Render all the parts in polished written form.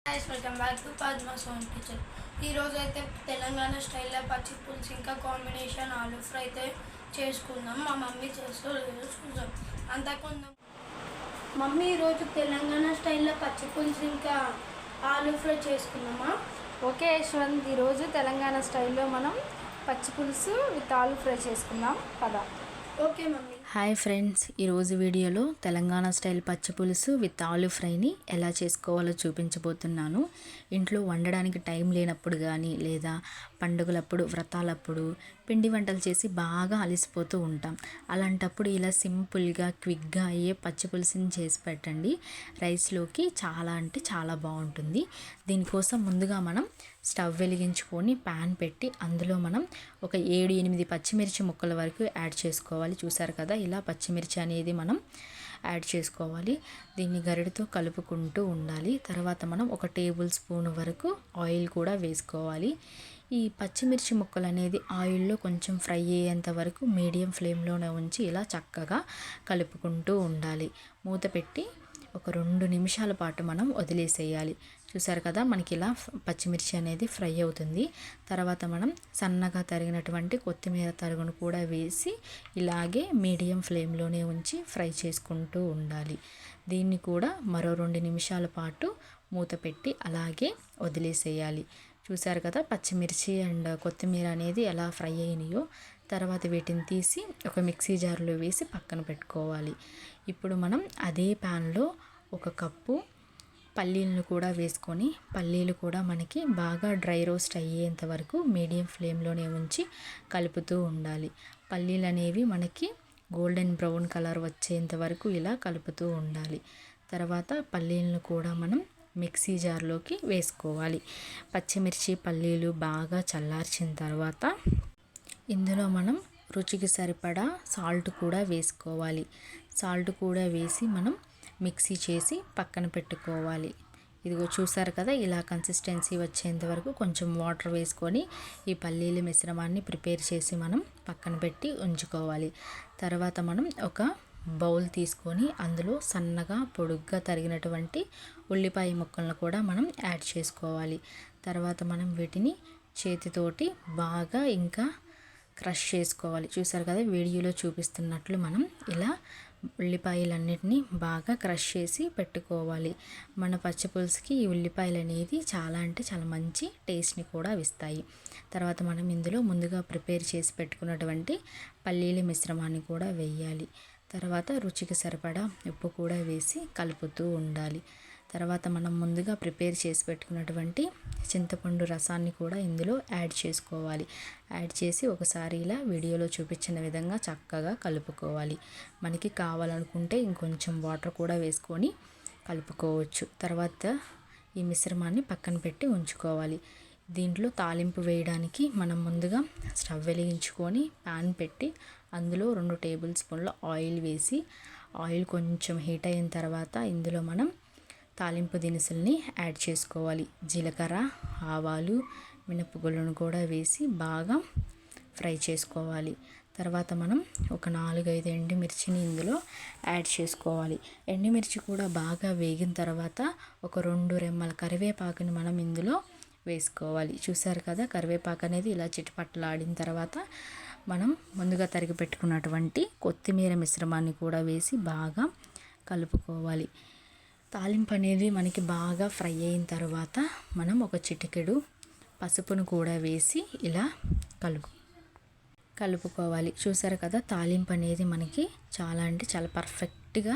Welcome back to Padma sons kitchen. ఈరోజు అయితే తెలంగాణ స్టైల్లో పచ్చి పులుసు ఇంకా కాంబినేషన్ ఆలూ ఫ్రై అయితే చేసుకుందాం. మా మమ్మీ చేస్తూ చూద్దాం. అంతకుముందు మమ్మీ ఈరోజు తెలంగాణ స్టైల్లో పచ్చి పులుసు ఇంకా ఆలూ ఫ్రై చేసుకుందామా? ఓకే యశ్వంత్, ఈరోజు తెలంగాణ స్టైల్లో మనం పచ్చి పులుసు విత్ ఆలూ ఫ్రై చేసుకుందాం కదా. Okay mummy. హాయ్ ఫ్రెండ్స్, ఈరోజు వీడియోలో తెలంగాణ స్టైల్ పచ్చి పులుసు విత్ ఆలూ ఫ్రైని ఎలా చేసుకోవాలో చూపించబోతున్నాను. ఇంట్లో వండడానికి టైం లేనప్పుడు కానీ లేదా పండుగలప్పుడు వ్రతాలప్పుడు పిండి వంటలు చేసి బాగా అలసిపోతూ ఉంటాం. అలాంటప్పుడు ఇలా సింపుల్గా క్విక్గా అయ్యే పచ్చి పులుసుని చేసి పెట్టండి. రైస్లోకి చాలా అంటే చాలా బాగుంటుంది. దీనికోసం ముందుగా మనం స్టవ్ వెలిగించుకొని ప్యాన్ పెట్టి అందులో మనం ఒక 7-8 పచ్చిమిర్చి ముక్కల వరకు యాడ్ చేసుకోవాలి. చూసారు కదా, ఇలా పచ్చిమిర్చి అనేది మనం యాడ్ చేసుకోవాలి. దీన్ని గరిటతో కలుపుకుంటూ ఉండాలి. తర్వాత మనం 1 టేబుల్ స్పూన్ వరకు ఆయిల్ కూడా వేసుకోవాలి. ఈ పచ్చిమిర్చి ముక్కలు అనేది ఆయిల్లో కొంచెం ఫ్రై అయ్యేంత వరకు మీడియం ఫ్లేమ్లోనే ఉంచి ఇలా చక్కగా కలుపుకుంటూ ఉండాలి. మూత పెట్టి ఒక 2 నిమిషాల పాటు మనం వదిలేసేయాలి. చూసారు కదా, మనకి ఇలా పచ్చిమిర్చి అనేది ఫ్రై అవుతుంది. తర్వాత మనం సన్నగా తరిగినటువంటి కొత్తిమీర తరుగును కూడా వేసి ఇలాగే మీడియం ఫ్లేమ్లోనే ఉంచి ఫ్రై చేసుకుంటూ ఉండాలి. దీన్ని కూడా మరో 2 నిమిషాల పాటు మూత పెట్టి అలాగే వదిలేసేయాలి. చూసారు కదా, పచ్చిమిర్చి అండ్ కొత్తిమీర అనేది ఎలా ఫ్రై అయినాయో. తర్వాత వీటిని తీసి ఒక మిక్సీ జార్లో వేసి పక్కన పెట్టుకోవాలి. ఇప్పుడు మనం అదే ప్యాన్లో 1 కప్పు పల్లీలను కూడా వేసుకొని పల్లీలు కూడా మనకి బాగా డ్రై రోస్ట్ అయ్యేంత వరకు మీడియం ఫ్లేమ్లోనే ఉంచి కలుపుతూ ఉండాలి. పల్లీలు అనేవి మనకి గోల్డెన్ బ్రౌన్ కలర్ వచ్చేంత వరకు ఇలా కలుపుతూ ఉండాలి. తర్వాత పల్లీలను కూడా మనం మిక్సీ జార్లోకి వేసుకోవాలి. పచ్చిమిర్చి పల్లీలు బాగా చల్లార్చిన తర్వాత ఇందులో మనం రుచికి సరిపడా సాల్ట్ కూడా వేసుకోవాలి. సాల్ట్ కూడా వేసి మనం మిక్సీ చేసి పక్కన పెట్టుకోవాలి. ఇదిగో చూసారు కదా, ఇలా కన్సిస్టెన్సీ వచ్చేంత వరకు కొంచెం వాటర్ వేసుకొని ఈ పల్లీల మిశ్రమాన్ని ప్రిపేర్ చేసి మనం పక్కన పెట్టి ఉంచుకోవాలి. తర్వాత మనం ఒక బౌల్ తీసుకొని అందులో సన్నగా పొడుగ్గా తరిగినటువంటి ఉల్లిపాయ ముక్కలను కూడా మనం యాడ్ చేసుకోవాలి. తర్వాత మనం వీటిని చేతితోటి బాగా ఇంకా క్రష్ చేసుకోవాలి. చూసారు కదా, వీడియోలో చూపిస్తున్నట్లు మనం ఇలా ఉల్లిపాయలన్నిటినీ బాగా క్రష్ చేసి పెట్టుకోవాలి. మన పచ్చి పులుసుకి ఈ ఉల్లిపాయలు అనేది చాలా అంటే చాలా మంచి టేస్ట్ని కూడా ఇస్తాయి. తర్వాత మనం ఇందులో ముందుగా ప్రిపేర్ చేసి పెట్టుకున్నటువంటి పల్లీల మిశ్రమాన్ని కూడా వేయాలి. తర్వాత రుచికి సరిపడా ఉప్పు కూడా వేసి కలుపుతూ ఉండాలి. తర్వాత మనం ముందుగా ప్రిపేర్ చేసి పెట్టుకున్నటువంటి చింతపండు రసాన్ని కూడా ఇందులో యాడ్ చేసుకోవాలి. యాడ్ చేసి ఒకసారి ఇలా వీడియోలో చూపించిన విధంగా చక్కగా కలుపుకోవాలి. మనకి కావాలనుకుంటే ఇంకొంచెం వాటర్ కూడా వేసుకొని కలుపుకోవచ్చు. తర్వాత ఈ మిశ్రమాన్ని పక్కన పెట్టి ఉంచుకోవాలి. దీంట్లో తాలింపు వేయడానికి మనం ముందుగా స్టవ్ వెలిగించుకొని ప్యాన్ పెట్టి అందులో 2 టేబుల్ స్పూన్ల ఆయిల్ వేసి ఆయిల్ కొంచెం హీట్ అయిన తర్వాత ఇందులో మనం తాలింపు దినుసుల్ని యాడ్ చేసుకోవాలి. జీలకర్ర, ఆవాలు, మినపగుళ్ళను కూడా వేసి బాగా ఫ్రై చేసుకోవాలి. తర్వాత మనం ఒక 4-5 ఎండుమిర్చిని ఇందులో యాడ్ చేసుకోవాలి. ఎండుమిర్చి కూడా బాగా వేగిన తర్వాత ఒక 2 రెమ్మల కరివేపాకుని మనం ఇందులో వేసుకోవాలి. చూసారు కదా, కరివేపాకు అనేది ఇలా చిటపటలాడిన తర్వాత మనం ముందుగా తరిగి పెట్టుకున్నటువంటి కొత్తిమీర మిశ్రమాన్ని కూడా వేసి బాగా కలుపుకోవాలి. తాలింపు అనేది మనకి బాగా ఫ్రై అయిన తర్వాత మనం ఒక చిటికెడు పసుపును కూడా వేసి ఇలా కలుపుకోవాలి. చూసారు కదా, తాలింపు అనేది మనకి చాలా అంటే చాలా పర్ఫెక్ట్గా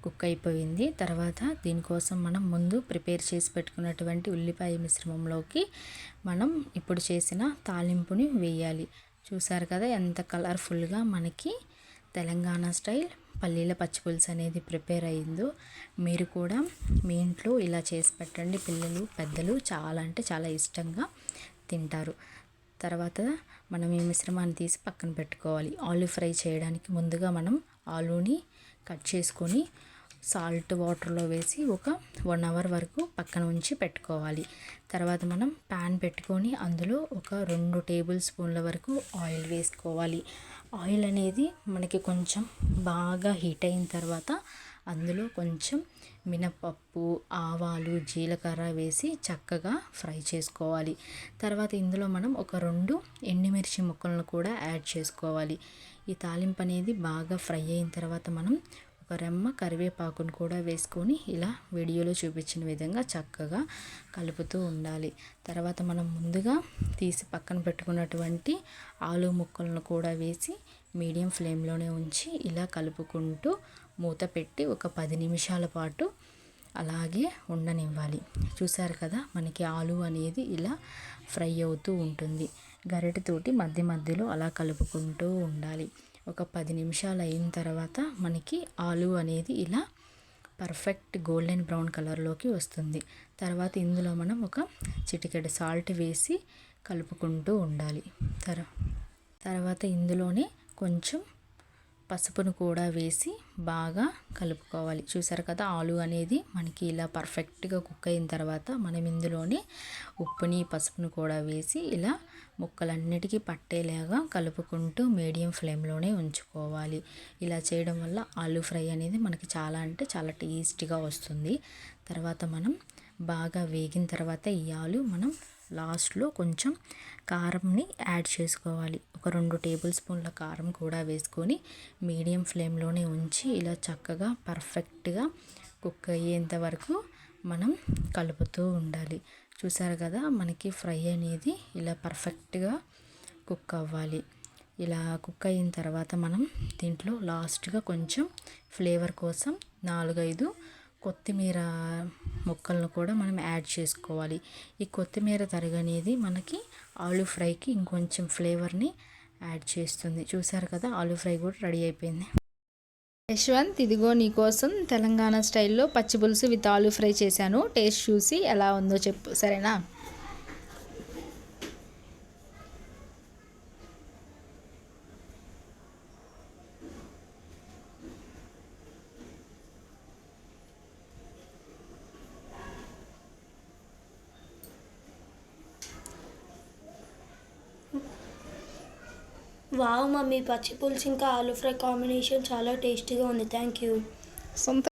కుక్ అయిపోయింది. తర్వాత దీనికోసం మనం ముందు ప్రిపేర్ చేసి పెట్టుకున్నటువంటి ఉల్లిపాయ మిశ్రమంలోకి మనం ఇప్పుడు చేసిన తాలింపుని వేయాలి. చూసారు కదా, ఎంత కలర్ఫుల్గా మనకి తెలంగాణ స్టైల్ పల్లీల పచ్చిపులుసు అనేది ప్రిపేర్ అయ్యిందో. మీరు కూడా మీ ఇంట్లో ఇలా చేసి పెట్టండి. పిల్లలు పెద్దలు చాలా అంటే చాలా ఇష్టంగా తింటారు. తర్వాత మనం ఈ మిశ్రమాన్ని తీసి పక్కన పెట్టుకోవాలి. ఆలూ ఫ్రై చేయడానికి ముందుగా మనం ఆలూని కట్ చేసుకొని సాల్ట్ వాటర్లో వేసి ఒక 1 అవర్ వరకు పక్కన ఉంచి పెట్టుకోవాలి. తర్వాత మనం ప్యాన్ పెట్టుకొని అందులో ఒక 2 టేబుల్ స్పూన్ల వరకు ఆయిల్ వేసుకోవాలి. ఆయిల్ అనేది మనకి కొంచెం బాగా హీట్ అయిన తర్వాత అందులో కొంచెం మినపప్పు, ఆవాలు, జీలకర్ర వేసి చక్కగా ఫ్రై చేసుకోవాలి. తర్వాత ఇందులో మనం ఒక 2 ఎండుమిర్చి ముక్కలను కూడా యాడ్ చేసుకోవాలి. ఈ తాలింపు అనేది బాగా ఫ్రై అయిన తర్వాత మనం ఒక రెమ్మ కరివేపాకును కూడా వేసుకొని ఇలా వీడియోలో చూపించిన విధంగా చక్కగా కలుపుతూ ఉండాలి. తర్వాత మనం ముందుగా తీసి పక్కన పెట్టుకున్నటువంటి ఆలు ముక్కలను కూడా వేసి మీడియం ఫ్లేమ్లోనే ఉంచి ఇలా కలుపుకుంటూ మూత పెట్టి ఒక 10 నిమిషాల పాటు అలాగే ఉండనివ్వాలి. చూసారు కదా, మనకి ఆలు అనేది ఇలా ఫ్రై అవుతూ ఉంటుంది. గరిటెతోటి మధ్య మధ్యలో అలా కలుపుకుంటూ ఉండాలి. ఒక 10 నిమిషాలు అయిన తర్వాత మనకి ఆలు అనేది ఇలా పర్ఫెక్ట్ గోల్డెన్ బ్రౌన్ కలర్లోకి వస్తుంది. తర్వాత ఇందులో మనం ఒక చిటికెడు సాల్ట్ వేసి కలుపుకుంటూ ఉండాలి. తర్వాత ఇందులోనే కొంచెం పసుపును కూడా వేసి బాగా కలుపుకోవాలి. చూసారు కదా, ఆలు అనేది మనకి ఇలా పర్ఫెక్ట్గా కుక్ అయిన తర్వాత మనం ఇందులోనే ఉప్పుని, పసుపును కూడా వేసి ఇలా ముక్కలన్నిటికీ పట్టేలాగా కలుపుకుంటూ మీడియం ఫ్లేమ్లోనే ఉంచుకోవాలి. ఇలా చేయడం వల్ల ఆలు ఫ్రై అనేది మనకి చాలా అంటే చాలా టేస్టీగా వస్తుంది. తర్వాత మనం బాగా వేగిన తర్వాత ఈ ఆలు మనం లాస్ట్లో కొంచెం కారంని యాడ్ చేసుకోవాలి. ఒక 2 టేబుల్ స్పూన్ల కారం కూడా వేసుకొని మీడియం ఫ్లేమ్లోనే ఉంచి ఇలా చక్కగా పర్ఫెక్ట్గా కుక్ అయ్యేంత వరకు మనం కలుపుతూ ఉండాలి. చూసారు కదా, మనకి ఫ్రై అనేది ఇలా పర్ఫెక్ట్గా కుక్ అవ్వాలి. ఇలా కుక్ అయిన తర్వాత మనం దీంట్లో లాస్ట్గా కొంచెం ఫ్లేవర్ కోసం 4-5 కొత్తిమీర ముక్కలను కూడా మనం యాడ్ చేసుకోవాలి. ఈ కొత్తిమీర తరుగు అనేది మనకి ఆలు ఫ్రైకి ఇంకొంచెం ఫ్లేవర్ని యాడ్ చేస్తుంది. చూసారు కదా, ఆలు ఫ్రై కూడా రెడీ అయిపోయింది. యశ్వంత్, ఇదిగో నీకోసం తెలంగాణ స్టైల్లో పచ్చి పులుసు విత్ ఆలు ఫ్రై చేశాను. టేస్ట్ చూసి ఎలా ఉందో చెప్పు, సరేనా? వావ్ మమ్మీ, పచ్చి పులుసు ఇంకా ఆలు ఫ్రై కాంబినేషన్ చాలా టేస్టీగా ఉంది. Thank you. సొంత